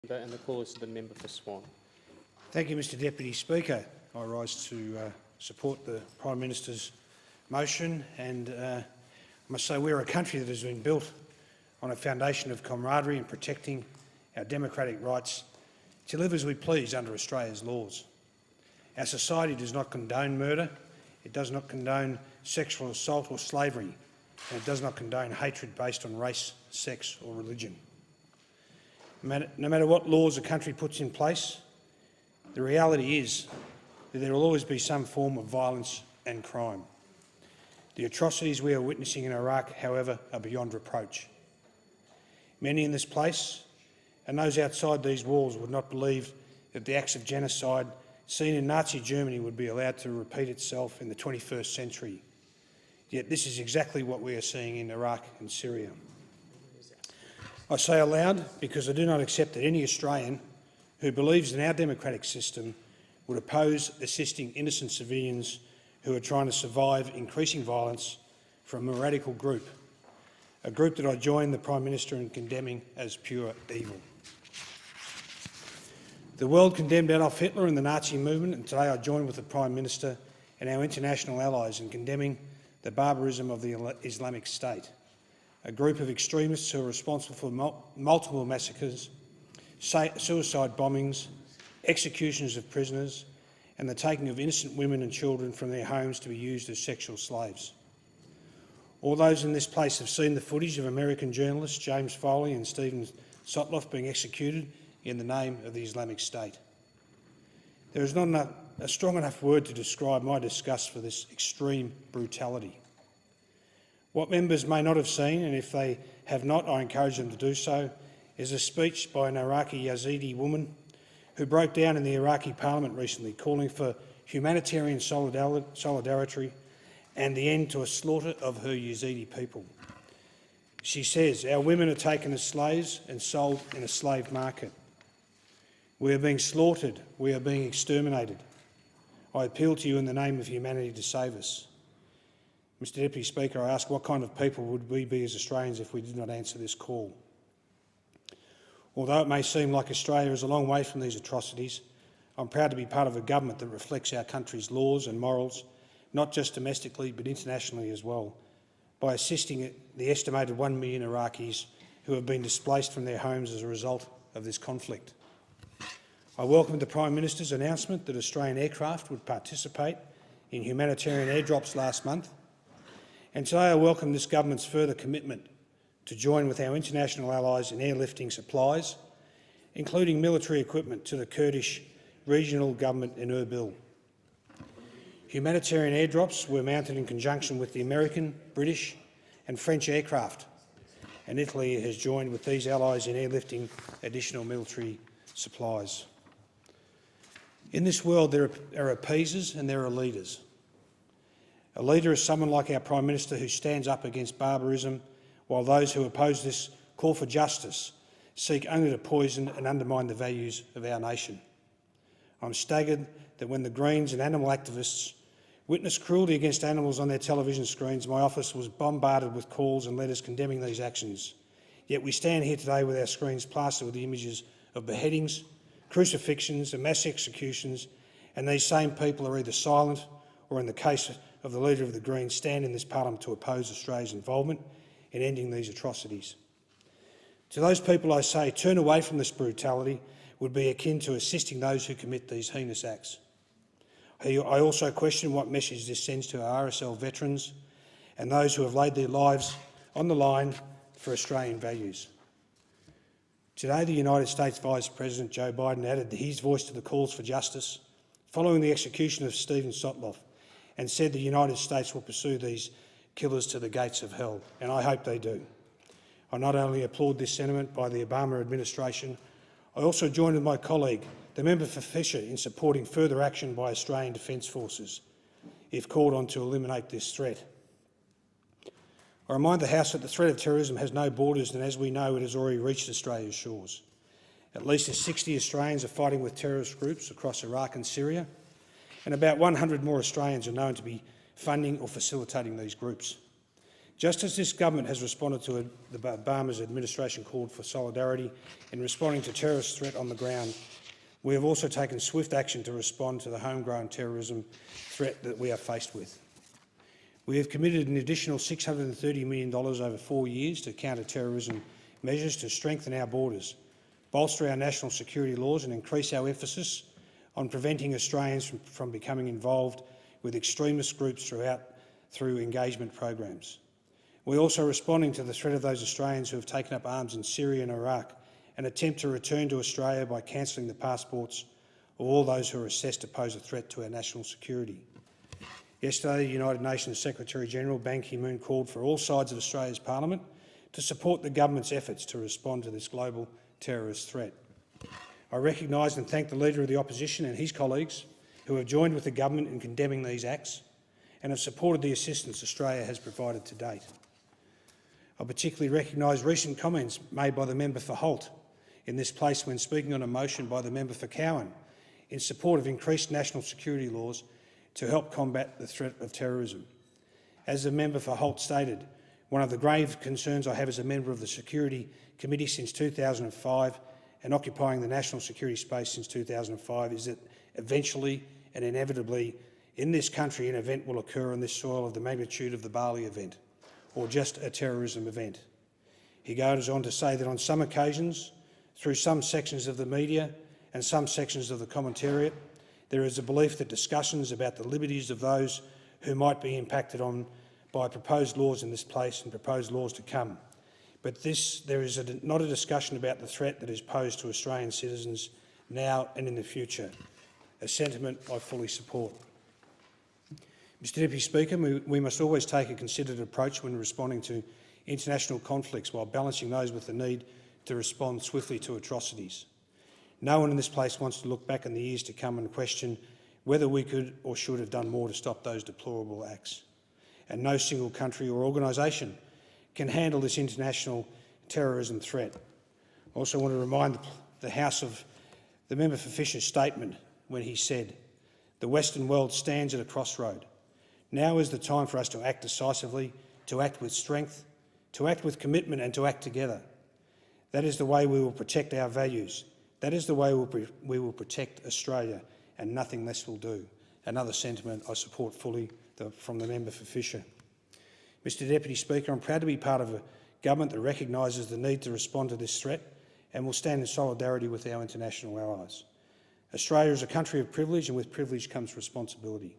And the call is to the member for Swan. Thank you, Mr Deputy Speaker. I rise to support the Prime Minister's motion, and I must say we're a country that has been built on a foundation of camaraderie and protecting our democratic rights to live as we please under Australia's laws. Our society does not condone murder, it does not condone sexual assault or slavery, and it does not condone hatred based on race, sex or religion. No matter what laws a country puts in place, the reality is that there will always be some form of violence and crime. The atrocities we are witnessing in Iraq, however, are beyond reproach. Many in this place and those outside these walls would not believe that the acts of genocide seen in Nazi Germany would be allowed to repeat itself in the 21st century. Yet this is exactly what we are seeing in Iraq and Syria. I say aloud because I do not accept that any Australian who believes in our democratic system would oppose assisting innocent civilians who are trying to survive increasing violence from a radical group, a group that I join the Prime Minister in condemning as pure evil. The world condemned Adolf Hitler and the Nazi movement, and today I join with the Prime Minister and our international allies in condemning the barbarism of the Islamic State, a group of extremists who are responsible for multiple massacres, suicide bombings, executions of prisoners, and the taking of innocent women and children from their homes to be used as sexual slaves. All those in this place have seen the footage of American journalists James Foley and Steven Sotloff being executed in the name of the Islamic State. There is not a strong enough word to describe my disgust for this extreme brutality. What members may not have seen, and if they have not, I encourage them to do so, is a speech by an Iraqi Yazidi woman who broke down in the Iraqi parliament recently, calling for humanitarian solidarity and the end to a slaughter of her Yazidi people. She says, "Our women are taken as slaves and sold in a slave market. We are being slaughtered, we are being exterminated. I appeal to you in the name of humanity to save us." Mr Deputy Speaker, I ask, what kind of people would we be as Australians if we did not answer this call? Although it may seem like Australia is a long way from these atrocities, I'm proud to be part of a government that reflects our country's laws and morals, not just domestically but internationally as well, by assisting the estimated 1 million Iraqis who have been displaced from their homes as a result of this conflict. I welcome the Prime Minister's announcement that Australian aircraft would participate in humanitarian airdrops last month. And today I welcome this government's further commitment to join with our international allies in airlifting supplies, including military equipment, to the Kurdish regional government in Erbil. Humanitarian airdrops were mounted in conjunction with the American, British and French aircraft, and Italy has joined with these allies in airlifting additional military supplies. In this world there are appeasers and there are leaders. A leader is someone like our Prime Minister who stands up against barbarism, while those who oppose this call for justice seek only to poison and undermine the values of our nation. I'm staggered that when the Greens and animal activists witnessed cruelty against animals on their television screens, my office was bombarded with calls and letters condemning these actions. Yet we stand here today with our screens plastered with the images of beheadings, crucifixions and mass executions, and these same people are either silent or, in the case of the Leader of the Greens, stand in this parliament to oppose Australia's involvement in ending these atrocities. To those people I say, turn away from this brutality would be akin to assisting those who commit these heinous acts. I also question what message this sends to our RSL veterans and those who have laid their lives on the line for Australian values. Today, the United States Vice President Joe Biden added his voice to the calls for justice following the execution of Steven Sotloff, and said the United States will pursue these killers to the gates of hell, and I hope they do. I not only applaud this sentiment by the Obama administration, I also join with my colleague, the member for Fisher, in supporting further action by Australian Defence Forces, if called on to eliminate this threat. I remind the House that the threat of terrorism has no borders, and as we know, it has already reached Australia's shores. At least 60 Australians are fighting with terrorist groups across Iraq and Syria, and about 100 more Australians are known to be funding or facilitating these groups. Just as this government has responded to the Obama's administration called for solidarity in responding to terrorist threat on the ground, we have also taken swift action to respond to the homegrown terrorism threat that we are faced with. We have committed an additional $630 million over 4 years to counter terrorism measures to strengthen our borders, bolster our national security laws and increase our emphasis on preventing Australians from becoming involved with extremist groups through engagement programs. We are also responding to the threat of those Australians who have taken up arms in Syria and Iraq and attempt to return to Australia by cancelling the passports of all those who are assessed to pose a threat to our national security. Yesterday, the United Nations Secretary-General Ban Ki-moon called for all sides of Australia's parliament to support the government's efforts to respond to this global terrorist threat. I recognise and thank the Leader of the Opposition and his colleagues who have joined with the government in condemning these acts and have supported the assistance Australia has provided to date. I particularly recognise recent comments made by the member for Holt in this place when speaking on a motion by the member for Cowan in support of increased national security laws to help combat the threat of terrorism. As the member for Holt stated, one of the grave concerns I have as a member of the Security Committee since 2005 and occupying the national security space since 2005 is that eventually and inevitably in this country an event will occur on this soil of the magnitude of the Bali event, or just a terrorism event. He goes on to say that on some occasions, through some sections of the media and some sections of the commentariat, there is a belief that discussions about the liberties of those who might be impacted on by proposed laws in this place and proposed laws to come. But there is not a discussion about the threat that is posed to Australian citizens now and in the future, a sentiment I fully support. Mr Deputy Speaker, we must always take a considered approach when responding to international conflicts while balancing those with the need to respond swiftly to atrocities. No one in this place wants to look back in the years to come and question whether we could or should have done more to stop those deplorable acts. And no single country or organisation can handle this international terrorism threat. I also want to remind the House of the member for Fisher's statement when he said, "The Western world stands at a crossroad. Now is the time for us to act decisively, to act with strength, to act with commitment and to act together. That is the way we will protect our values. That is the way we will protect Australia, and nothing less will do." Another sentiment I support fully from the member for Fisher. Mr Deputy Speaker, I'm proud to be part of a government that recognises the need to respond to this threat and will stand in solidarity with our international allies. Australia is a country of privilege, and with privilege comes responsibility.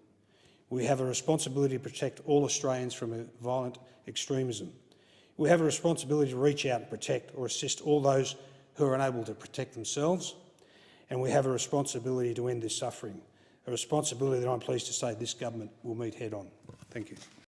We have a responsibility to protect all Australians from violent extremism. We have a responsibility to reach out and protect or assist all those who are unable to protect themselves, and we have a responsibility to end this suffering, a responsibility that I'm pleased to say this government will meet head on. Thank you.